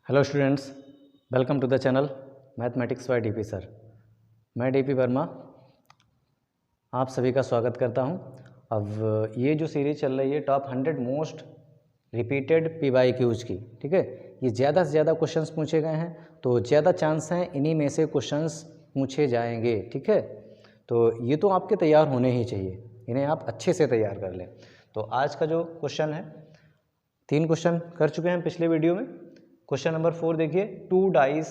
Hello students, welcome to the channel mathematics by DP sir. मैं DP Verma आप सभी का स्वागत करता हूं। अब ये जो सीरीज चल रही है टॉप 100 मोस्ट रिपीटेड PYQs की, ठीक है। ये ज़्यादा से ज़्यादा क्वेश्चंस पूछे गए हैं, तो ज़्यादा चांस हैं इन्हीं में से क्वेश्चंस पूछे जाएंगे, ठीक है। तो ये तो आपके तैयार होने ही चाहिए, इन्हें आप अच्छे से तैयार कर लें। तो आज का जो क्वेश्चन है, 3 क्वेश्चन कर चुके हैं पिछले वीडियो में। क्वेश्चन नंबर 4 देखिए, 2 dice,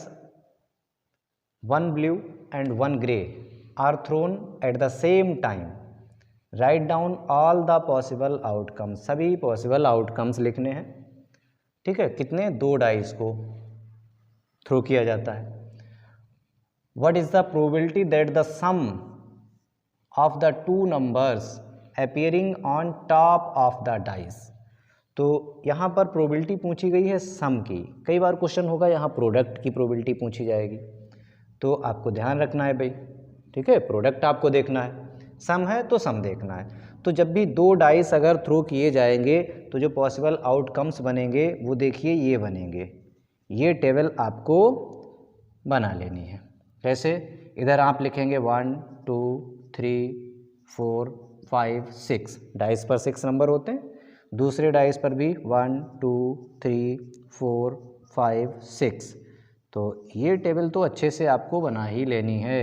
1 blue and 1 grey are thrown at the same time, write down all the possible outcomes. सभी पॉसिबल आउटकम्स लिखने हैं, ठीक है। कितने? 2 डाइस को थ्रो किया जाता है। What is the probability that the sum of the 2 numbers appearing on top of the dice. तो यहाँ पर प्रोबेबिलिटी पूछी गई है सम की। कई बार क्वेश्चन होगा यहाँ प्रोडक्ट की प्रोबेबिलिटी पूछी जाएगी, तो आपको ध्यान रखना है भाई, ठीक है। प्रोडक्ट आपको देखना है, सम है तो सम देखना है। तो जब भी 2 डाइस अगर थ्रो किए जाएंगे तो जो पॉसिबल आउटकम्स बनेंगे वो देखिए ये बनेंगे। ये टेबल आपको बना लेनी है। कैसे? इधर आप लिखेंगे 1 2 3 4 5 6, डाइस पर 6 नंबर होते हैं। दूसरे डाइस पर भी 1 2 3 4 5 6। तो ये टेबल तो अच्छे से आपको बना ही लेनी है।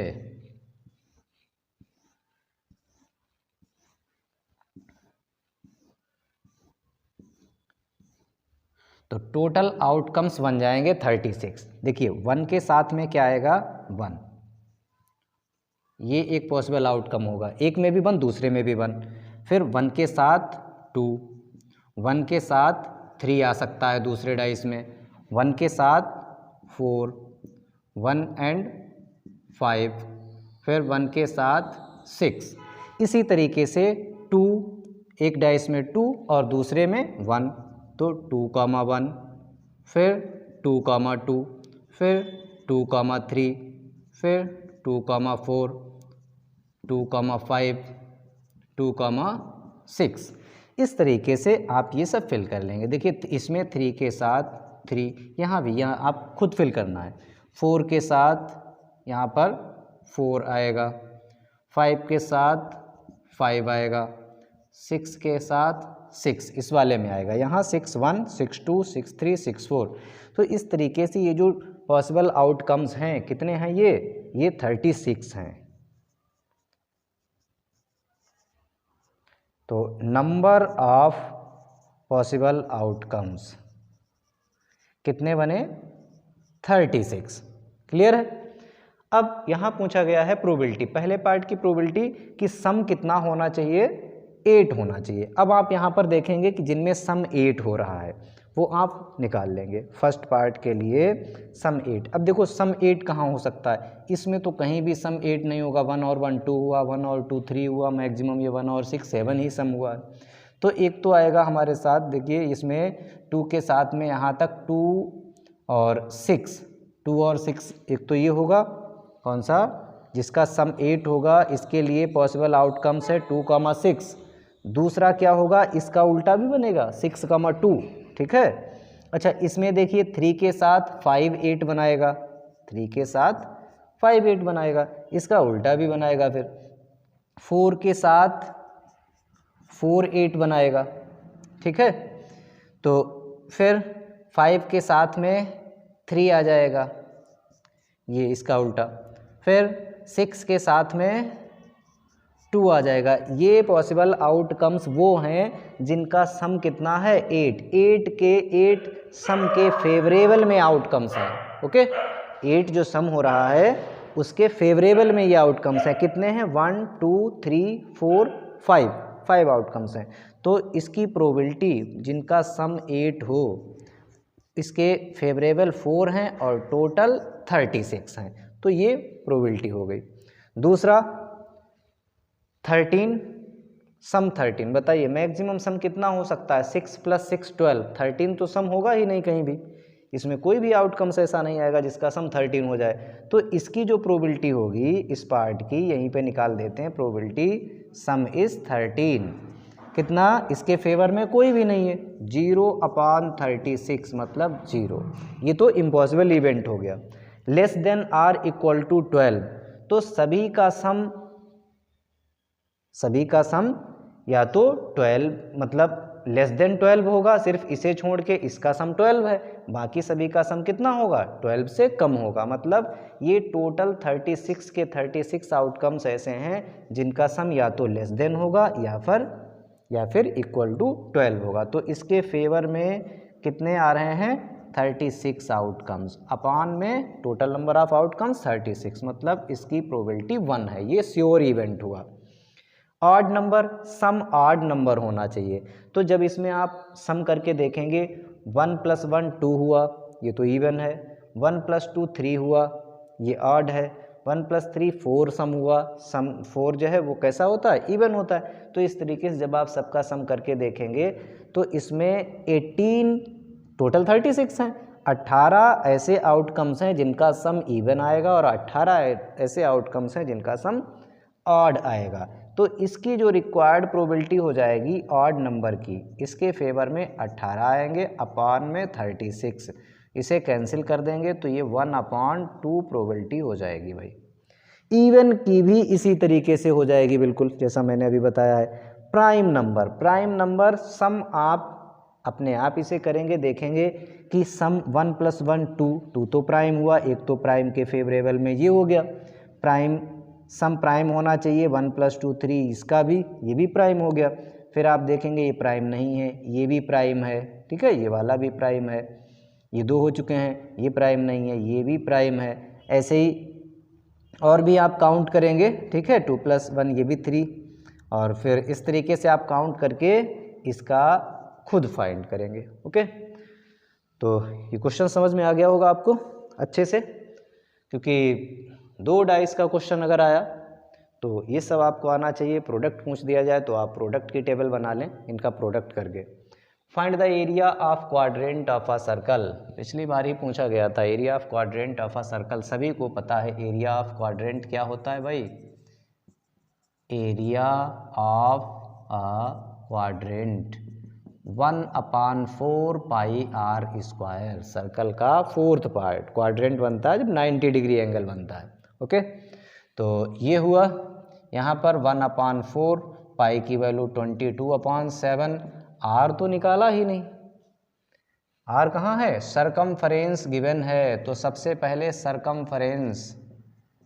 तो टोटल आउटकम्स बन जाएंगे 36। देखिए 1 के साथ में क्या आएगा? 1, ये एक पॉसिबल आउटकम होगा। एक में भी 1, दूसरे में भी 1। फिर 1 के साथ 2, 1 के साथ 3 आ सकता है दूसरे डाइस में, 1 के साथ 4, 1 एंड 5, फिर 1 के साथ 6। इसी तरीके से 2, एक डाइस में 2 और दूसरे में 1, तो 2, 1, फिर 2, 2, फिर 2, 3, फिर 2, 4, 2, 5, 2, 6। इस तरीके से आप ये सब फिल कर लेंगे। देखिए इसमें 3 के साथ 3, यहाँ भी, यहाँ आप खुद फिल करना है। 4 के साथ यहाँ पर 4 आएगा, 5 के साथ 5 आएगा, 6 के साथ 6 इस वाले में आएगा। यहाँ 6 1, 6 2, 6 3, 6 4। तो इस तरीके से ये जो पॉसिबल आउटकम्स हैं कितने हैं? ये 36 हैं। तो नंबर ऑफ पॉसिबल आउटकम्स कितने बने? 36। क्लियर है? अब यहाँ पूछा गया है प्रोबेबिलिटी, पहले पार्ट की प्रोबेबिलिटी कि सम कितना होना चाहिए? 8 होना चाहिए। अब आप यहाँ पर देखेंगे कि जिनमें सम 8 हो रहा है वो आप निकाल लेंगे। फर्स्ट पार्ट के लिए सम 8। अब देखो सम 8 कहाँ हो सकता है? इसमें तो कहीं भी सम 8 नहीं होगा। 1 और 1 2 हुआ, 1 और 2 3 हुआ, मैक्सिमम ये 1 और 6 7 ही सम हुआ। तो एक तो आएगा हमारे साथ, देखिए इसमें 2 के साथ में यहाँ तक 2 और 6, 2 और 6, एक तो ये होगा कौन सा? जिसका सम 8 होगा, इसके लिए पॉसिबल आउटकम्स है 2, 6। दूसरा क्या होगा? इसका उल्टा भी बनेगा 6, 2, ठीक है। अच्छा इसमें देखिए 3 के साथ 5 8 बनाएगा, 3 के साथ 5 8 बनाएगा, इसका उल्टा भी बनाएगा। फिर 4 के साथ 4 8 बनाएगा, ठीक है। तो फिर 5 के साथ में 3 आ जाएगा, ये इसका उल्टा। फिर 6 के साथ में 2 आ जाएगा। ये पॉसिबल आउटकम्स वो हैं जिनका सम कितना है? 8। 8 के 8 सम के फेवरेबल में आउटकम्स हैं, ओके। 8 जो सम हो रहा है उसके फेवरेबल में ये आउटकम्स हैं। कितने हैं? 1 2 3 4 5 आउटकम्स हैं। तो इसकी प्रोबेबिलिटी जिनका सम 8 हो, इसके फेवरेबल 4 हैं और टोटल 36 हैं। तो ये प्रोबेबिलिटी हो गई। दूसरा 13, सम 13। बताइए मैक्सिमम सम कितना हो सकता है? 6 + 6 12। 13 तो सम होगा ही नहीं कहीं भी, इसमें कोई भी आउटकम्स ऐसा नहीं आएगा जिसका सम 13 हो जाए। तो इसकी जो प्रोबेबिलिटी होगी इस पार्ट की, यहीं पे निकाल देते हैं प्रोबेबिलिटी सम इज 13। कितना, इसके फेवर में कोई भी नहीं है, 0/36 मतलब 0। ये तो इम्पॉसिबल इवेंट हो गया। Less than or equal to 12, तो सभी का सम या तो 12 मतलब लेस देन 12 होगा, सिर्फ इसे छोड़ के इसका सम 12 है, बाकी सभी का सम कितना होगा, 12 से कम होगा। मतलब ये टोटल 36 के 36 आउटकम्स ऐसे हैं जिनका सम या तो लेस देन होगा या फिर इक्वल टू 12 होगा। तो इसके फेवर में कितने आ रहे हैं, 36 आउटकम्स अपॉन में टोटल नंबर ऑफ आउटकम्स 36, मतलब इसकी प्रोबेबिलिटी 1 है, ये श्योर इवेंट हुआ। ऑड नंबर, सम ऑड नंबर होना चाहिए, तो जब इसमें आप सम करके देखेंगे 1 + 1 2 हुआ, ये तो इवन है, 1 + 2 3 हुआ, ये ऑड है, 1 + 3 4 सम हुआ, सम 4 जो है वो कैसा होता है, इवन होता है। तो इस तरीके से जब आप सबका सम करके देखेंगे तो इसमें 18 टोटल 36 हैं, 18 ऐसे आउटकम्स हैं जिनका सम इवन आएगा और 18 ऐसे आउटकम्स हैं जिनका सम ऑड आएगा। तो इसकी जो रिक्वायर्ड प्रोबेबिलिटी हो जाएगी ऑड नंबर की, इसके फेवर में 18 आएंगे अपॉन में 36, इसे कैंसिल कर देंगे तो ये 1/2 प्रोबेबिलिटी हो जाएगी भाई। इवन की भी इसी तरीके से हो जाएगी बिल्कुल जैसा मैंने अभी बताया है। प्राइम नंबर सम आप अपने आप इसे करेंगे, देखेंगे कि सम 1 + 1 2 तो प्राइम हुआ, एक तो प्राइम के फेवरेबल में ये हो गया, प्राइम सम प्राइम होना चाहिए, 1 + 2 3 इसका भी, ये भी प्राइम हो गया। फिर आप देखेंगे ये प्राइम नहीं है, ये भी प्राइम है, ठीक है, ये वाला भी प्राइम है, ये 2 हो चुके हैं, ये प्राइम नहीं है, ये भी प्राइम है। ऐसे ही और भी आप काउंट करेंगे, ठीक है, 2 + 1 ये भी 3, और फिर इस तरीके से आप काउंट करके इसका खुद फाइंड करेंगे। ओके, तो ये क्वेश्चन समझ में आ गया होगा आपको अच्छे से, क्योंकि 2 डाइस का क्वेश्चन अगर आया तो ये सब आपको आना चाहिए। प्रोडक्ट पूछ दिया जाए तो आप प्रोडक्ट की टेबल बना लें, इनका प्रोडक्ट करके। Find the area of quadrant of a circle, पिछली बार ही पूछा गया था area of quadrant of a circle. सभी को पता है एरिया ऑफ क्वाड्रेंट क्या होता है भाई, area of a quadrant 1/4 πr², circle का 4th पार्ट। क्वाड्रेंट बनता है जब 90 डिग्री एंगल बनता है। ओके, तो ये हुआ, यहाँ पर 1/4 पाई की वैल्यू 22/7, आर तो निकाला ही नहीं, आर कहाँ है, सरकमफरेंस गिवन है, तो सबसे पहले सरकमफरेंस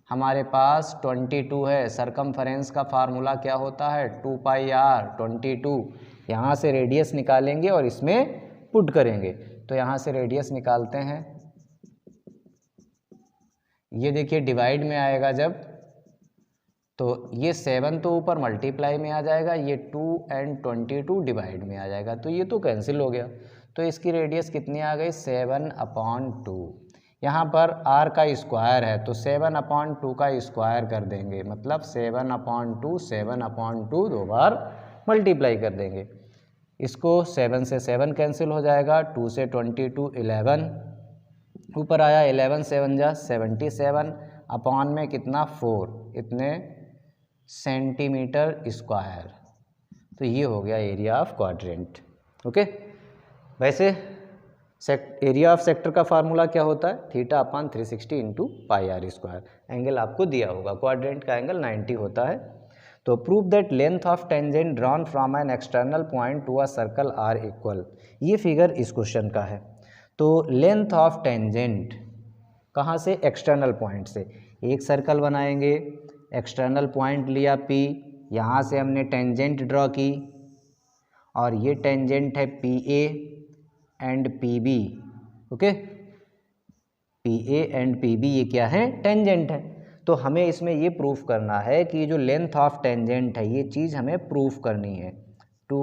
हमारे पास 22 है, सरकमफरेंस का फार्मूला क्या होता है 2πr 22, यहाँ से रेडियस निकालेंगे और इसमें पुट करेंगे, तो यहाँ से रेडियस निकालते हैं, ये देखिए डिवाइड में आएगा जब, तो ये 7 तो ऊपर मल्टीप्लाई में आ जाएगा, ये 2 और 22 डिवाइड में आ जाएगा, तो ये तो कैंसिल हो गया। तो इसकी रेडियस कितनी आ गई 7/2। यहाँ पर r का स्क्वायर है तो 7/2 का स्क्वायर कर देंगे, मतलब 7/2 2 बार मल्टीप्लाई कर देंगे। इसको 7 से 7 कैंसिल हो जाएगा, 2 से 22 11, ऊपर आया 11 7 जा 77, अपॉन में कितना 4, इतने सेंटीमीटर स्क्वायर। तो ये हो गया एरिया ऑफ क्वाड्रेंट। ओके, वैसे एरिया ऑफ सेक्टर का फार्मूला क्या होता है, θ/360 × πr²। एंगल आपको दिया होगा, क्वाड्रेंट का एंगल 90 होता है। तो prove that length of tangent drawn from an external point to a circle are equal. ये फिगर इस क्वेश्चन का है। तो लेंथ ऑफ टेंजेंट कहाँ से, एक्सटर्नल पॉइंट से। एक सर्कल बनाएंगे, एक्सटर्नल पॉइंट लिया P, यहाँ से हमने टेंजेंट ड्रॉ की, और ये टेंजेंट है PA and PB। Okay, PA and PB ये क्या है, टेंजेंट है। तो हमें इसमें ये प्रूफ करना है कि जो लेंथ ऑफ टेंजेंट है ये चीज़ हमें प्रूफ करनी है। टू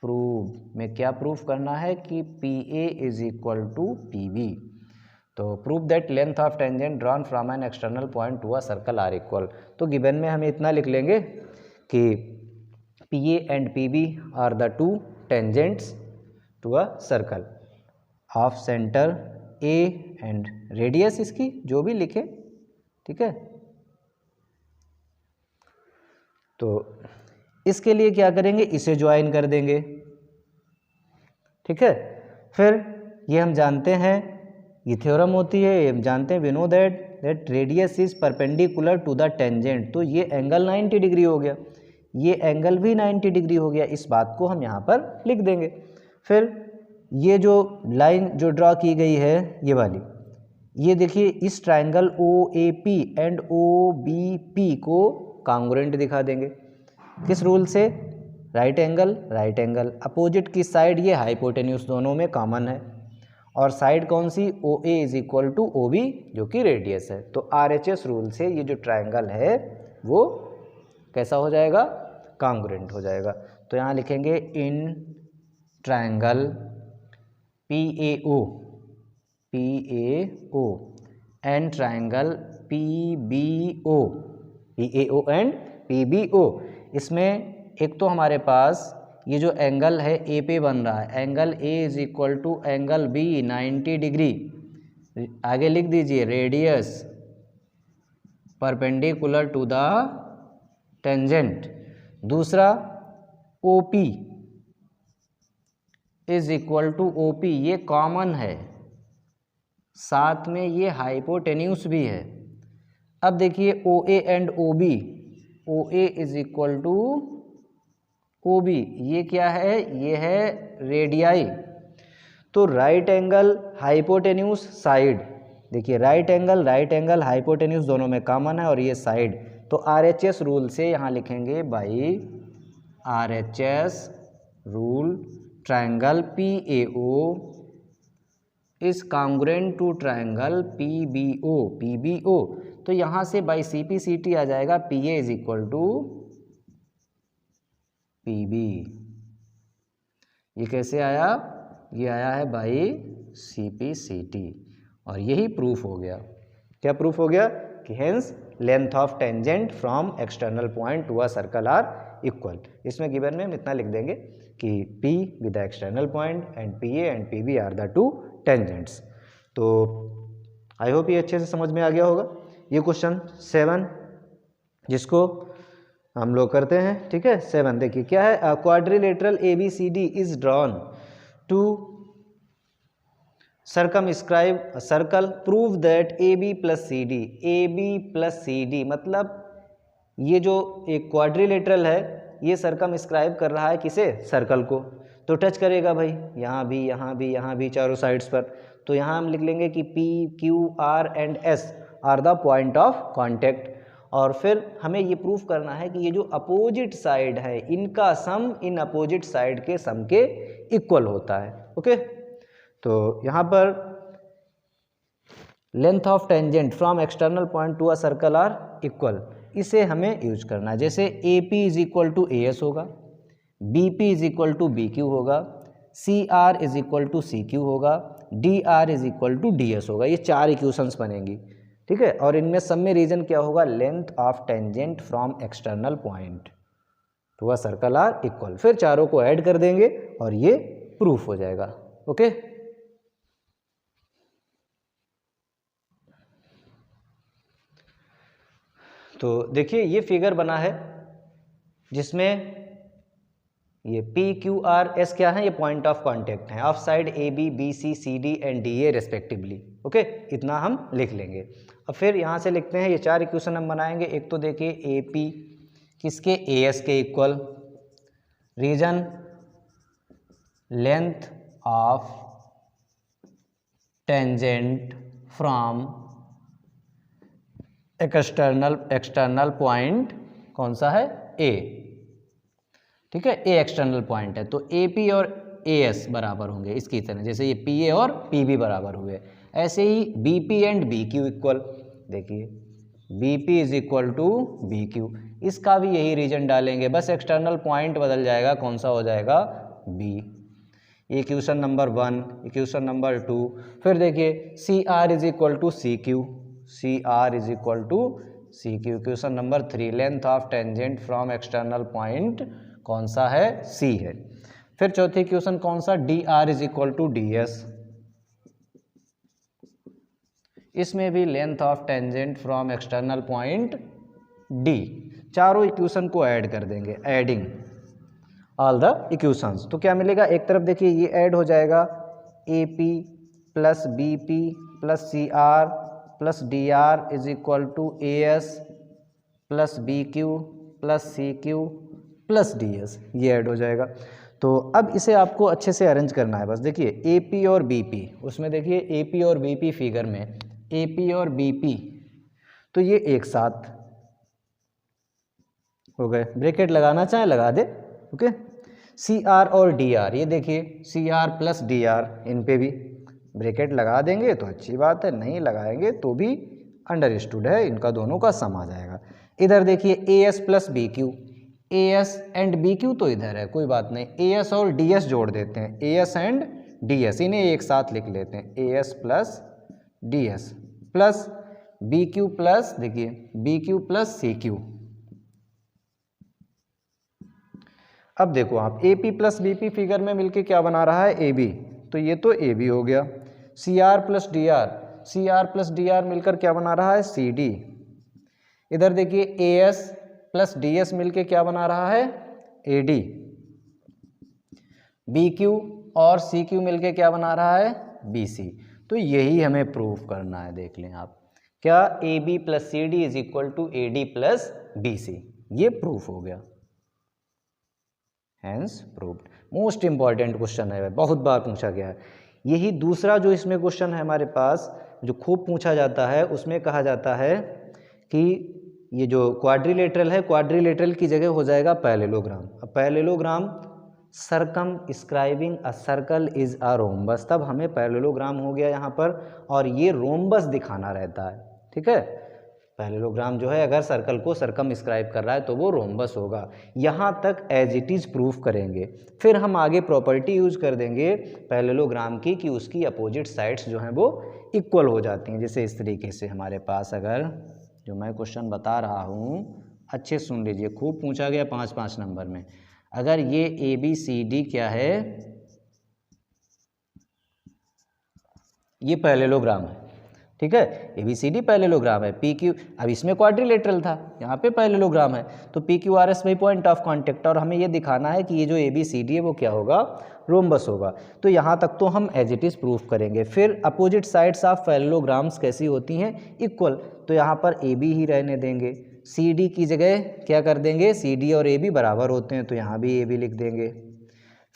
प्रूव में क्या प्रूफ करना है कि PA = PB। तो prove that length of tangent drawn from an external point to a circle are equal. तो गिवन में हमें इतना लिख लेंगे कि PA and PB are the 2 tangents to a circle of centre A and radius इसकी जो भी लिखे, ठीक है। तो इसके लिए क्या करेंगे, इसे ज्वाइन कर देंगे, ठीक है। फिर ये हम जानते हैं, ये थ्योरम होती है, ये हम जानते हैं, we know that radius is perpendicular to the tangent. तो ये एंगल 90 डिग्री हो गया, ये एंगल भी 90 डिग्री हो गया, इस बात को हम यहाँ पर लिख देंगे। फिर ये जो लाइन जो ड्रॉ की गई है ये वाली, ये देखिए इस ट्राइंगल OAP एंड OBP को कॉन्ग्रुएंट दिखा देंगे, किस रूल से, राइट एंगल, अपोजिट की साइड ये हाइपोटेन्यूज दोनों में कॉमन है, और साइड कौन सी, OA is equal to OB जो कि रेडियस है। तो RHS रूल से ये जो ट्राइंगल है वो कैसा हो जाएगा, कॉन्ग्रुएंट हो जाएगा। तो यहाँ लिखेंगे in triangle PAO and triangle PAO and PBO, इसमें एक तो हमारे पास ये जो एंगल है A पे बन रहा है, angle A is equal to angle B 90 degree, आगे लिख दीजिए radius perpendicular to the tangent. दूसरा OP is equal to OP, ये कॉमन है, साथ में ये हाइपोटेन्यूस भी है। अब देखिए OA and OB, OA is equal to OB, ये क्या है, ये है रेडियाई। तो राइट एंगल हाइपोटेन्यूस साइड, देखिए राइट एंगल हाइपोटेन्यूस दोनों में कॉमन है और ये साइड, तो RHS रूल से यहाँ लिखेंगे by RHS rule triangle PAO is congruent to triangle PBO। तो यहाँ से बाई CP/CT आ जाएगा PA is equal to PB। ये कैसे आया, ये आया है बाई CP/CT, और यही प्रूफ हो गया। क्या प्रूफ हो गया कि hence length of tangent from external point to a circle are equal. इसमें गिवन में हम इतना लिख देंगे कि P with the external point and PA and PB are the two tangents. तो आई होप ये अच्छे से समझ में आ गया होगा। ये क्वेश्चन 7 जिसको हम लोग करते हैं, ठीक है। 7 देखिए क्या है, quadrilateral ABCD is drawn to circumscribe circle, prove that AB plus CD, मतलब ये जो एक क्वाड्रिलेटरल है ये सर्कमस्क्राइब कर रहा है किसे, सर्कल को। तो टच करेगा भाई यहाँ भी, यहाँ भी, यहाँ भी, चारों साइड्स पर। तो यहाँ हम लिख लेंगे कि P, Q, R and S are the point of contact. और फिर हमें ये प्रूफ करना है कि ये जो अपोजिट साइड है इनका सम इन अपोजिट साइड के सम के इक्वल होता है। ओके, तो यहाँ पर length of tangent from external point to a circle are equal, इसे हमें यूज करना है। जैसे AP is equal to AS होगा, BP is equal to BQ होगा, CR is equal to CQ होगा, DR is equal to DS होगा। ये 4 इक्वेशंस बनेंगी, ठीक है। और इनमें सब में रीजन क्या होगा, length of tangent from external point to a circle are equal. फिर चारों को ऐड कर देंगे और ये प्रूफ हो जाएगा। ओके, तो देखिए ये फिगर बना है जिसमें ये PQRS क्या है, ये पॉइंट ऑफ कांटेक्ट है of side AB BC CD and DA respectively. Okay, इतना हम लिख लेंगे। अब फिर यहाँ से लिखते हैं, ये 4 इक्वेशन हम बनाएंगे। एक तो देखिए AP किसके, AS के equal, reason length of tangent from external point कौन सा है, A, ठीक है। A एक्सटर्नल पॉइंट है तो AP और AS बराबर होंगे इसकी तरह, जैसे ये PA और PB बराबर हुए। ऐसे ही BP एंड BQ इक्वल, देखिए BP is equal to BQ, इसका भी यही रीजन डालेंगे, बस एक्सटर्नल पॉइंट बदल जाएगा, कौन सा हो जाएगा, B। Equation number 1, equation number 2। फिर देखिए CR is equal to CQ, CR is equal to CQ। Equation number 3, length of tangent from external point कौन सा है, C है। फिर चौथी इक्वेशन कौन सा, DR is equal to DS, इसमें भी length of tangent from external point D, चारों इक्वेशन को ऐड कर देंगे, एडिंग ऑल द इक्वेशंस। तो क्या मिलेगा, एक तरफ देखिए ये ऐड हो जाएगा A P plus B P plus C R plus D R is equal to A S plus B Q plus C Q plus D S, ये ऐड हो जाएगा। तो अब इसे आपको अच्छे से अरेंज करना है। बस देखिए ए पी और बी पी, उसमें देखिए ए पी और बी पी फिगर में ए पी और बी पी, तो ये एक साथ हो गए, ब्रैकेट लगाना चाहे लगा दे, ओके। सी आर और डी आर, ये देखिए C R plus D R, इन पे भी ब्रैकेट लगा देंगे तो अच्छी बात है, नहीं लगाएंगे तो भी अंडरस्टूड है, इनका दोनों का सम आ जाएगा। इधर देखिए A S plus B Q, A S and B Q तो इधर है, कोई बात नहीं, ए एस और डी एस जोड़ देते हैं, A S and D S, इन्हें एक साथ लिख लेते हैं, A S plus D S plus B Q plus, देखिए B Q plus C Q. अब देखो आप A P plus B P figure में मिलके क्या बना रहा है, ए बी, तो ये तो ए बी हो गया। C R plus D R, C R plus D R मिलकर क्या बना रहा है, सी डी। इधर देखिए A S plus D S मिलके क्या बना रहा है, ए डी। बी क्यू और सी क्यू मिलके क्या बना रहा है, बी सी। तो यही हमें प्रूफ करना है, देख लें आप, क्या A B plus C D is equal to A D plus B C, ये प्रूफ हो गया, hence proved. Most important question है, बहुत बार पूछा गया है। यही दूसरा जो इसमें क्वेश्चन है हमारे पास, जो खूब पूछा जाता है, उसमें कहा जाता है कि ये जो क्वाड्रिलेटरल है, क्वाड्रिलेटरल की जगह हो जाएगा पैरेललोग्राम। अब parallelogram circum scribing a circle is a rhombus, तब हमें पैरेललोग्राम हो गया यहाँ पर, और ये रोम्बस दिखाना रहता है, ठीक है। पैरेललोग्राम जो है अगर सर्कल को सर्कम स्क्राइब कर रहा है तो वो रोम्बस होगा। यहाँ तक एज इट इज प्रूफ करेंगे, फिर हम आगे प्रॉपर्टी यूज कर देंगे पैरेललोग्राम की कि उसकी अपोजिट साइड्स जो हैं वो इक्वल हो जाती हैं। जैसे इस तरीके से हमारे पास, अगर जो मैं क्वेश्चन बता रहा हूँ अच्छे सुन लीजिए, खूब पूछा गया 5-5 नंबर में। अगर ये ए बी सी डी क्या है, ये पैरेललोग्राम है, ठीक है, A B C D parallelogram है, पी क्यू, अब इसमें क्वाड्रिलेटरल था, यहाँ पे पैरेललोग्राम है, तो P Q R S by point of contact, और हमें ये दिखाना है कि ये जो ए बी सी डी है वो क्या होगा, रोम्बस होगा। तो यहाँ तक तो हम एज इट इज प्रूफ करेंगे। फिर अपोजिट साइड्स ऑफ पैरेललोग्राम्स कैसी होती हैं, इक्वल, तो यहाँ पर ए बी ही रहने देंगे, सी डी की जगह क्या कर देंगे, सी डी और ए बी बराबर होते हैं तो यहाँ भी ए बी लिख देंगे।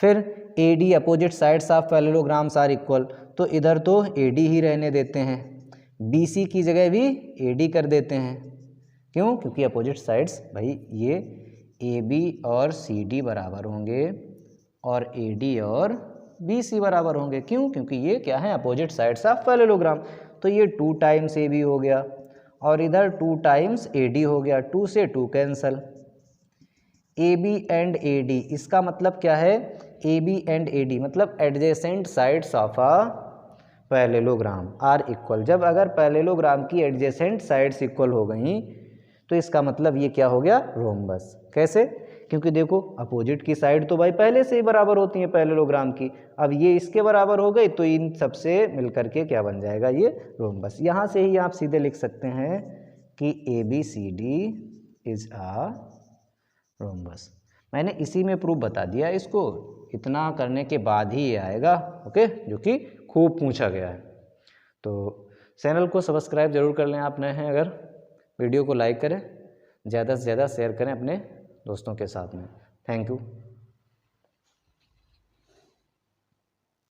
फिर A D opposite sides of parallelograms are equal, तो इधर तो ए डी ही रहने देते हैं, बी सी की जगह भी ए डी कर देते हैं, क्यों, क्योंकि अपोजिट साइड्स भाई ये ए बी और सी डी बराबर होंगे और ए डी और बी सी बराबर होंगे, क्यों, क्योंकि ये क्या है, अपोजिट साइड्स ऑफ पैरेललोग्राम। तो ये 2 टाइम्स ए बी हो गया और इधर 2 टाइम्स ए डी हो गया, 2 से 2 cancel, A B and A D, इसका मतलब क्या है, A B and A D मतलब adjacent sides of a parallelogram are equal. जब अगर पैरेललोग्राम की एडजेसेंट साइड्स इक्वल हो गई तो इसका मतलब ये क्या हो गया, रोम्बस। कैसे, क्योंकि देखो अपोजिट की साइड तो भाई पहले से ही बराबर होती है पैरेललोग्राम की, अब ये इसके बराबर हो गई तो इन सबसे मिलकर के क्या बन जाएगा, ये रोम्बस। यहाँ से ही आप सीधे लिख सकते हैं कि A B C D is a rhombus. मैंने इसी में प्रूफ बता दिया इसको, इतना करने के बाद ही ये आएगा, ओके, जो कि खूब पूछा गया है। तो चैनल को सब्सक्राइब जरूर कर लें आप नए हैं अगर, वीडियो को लाइक करें, ज़्यादा से ज़्यादा शेयर करें अपने दोस्तों के साथ में। Thank you.